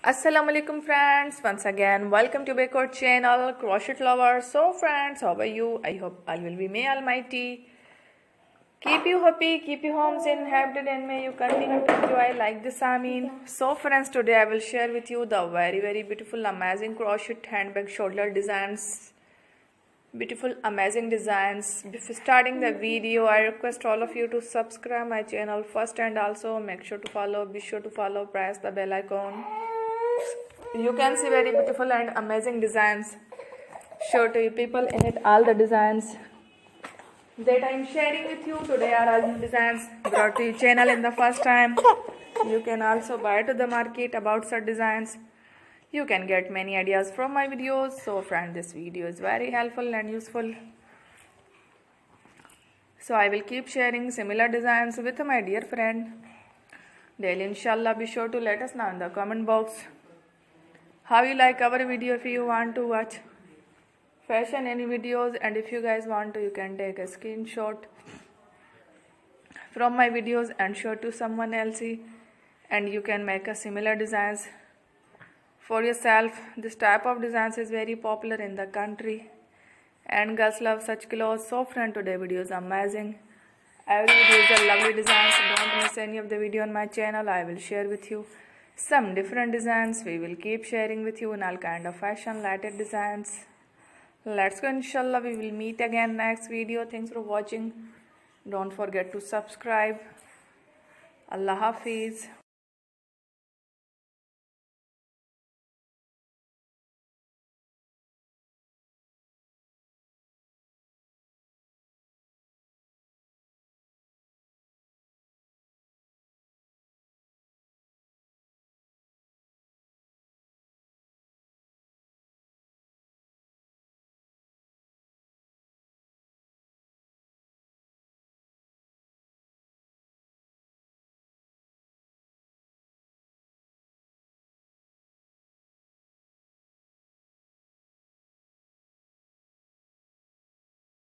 Assalamu alaikum friends, once again welcome to Backward channel Crochet lovers. So friends, how are you? I hope all will be may almighty keep you happy, keep you homes inhabited, and may you continue to enjoy like this. I mean, so friends, today I will share with you the very beautiful amazing crochet handbag shoulder designs. Beautiful amazing designs. Before starting the video, I request all of you to subscribe my channel first, and also make sure to follow, be sure to follow, press the bell icon. You can see very beautiful and amazing designs. Show to you people in it all the designs that I am sharing with you today are all new designs brought to your channel in the first time. You can also buy to the market about such designs. You can get many ideas from my videos. So friend, this video is very helpful and useful. So I will keep sharing similar designs with my dear friend daily, inshallah. Be sure to let us know in the comment box how you like our video. If you want to watch fashion any videos, and if you guys want to, you can take a screenshot from my videos and show to someone else, and you can make a similar designs for yourself. This type of designs is very popular in the country and girls love such clothes. So friend, today video is amazing. Every video is a lovely designs. Don't miss any of the video on my channel. I will share with you some different designs. We will keep sharing with you in all kind of fashion related designs. Let's go, inshallah. We will meet again next video. Thanks for watching. Don't forget to subscribe. Allah Hafiz.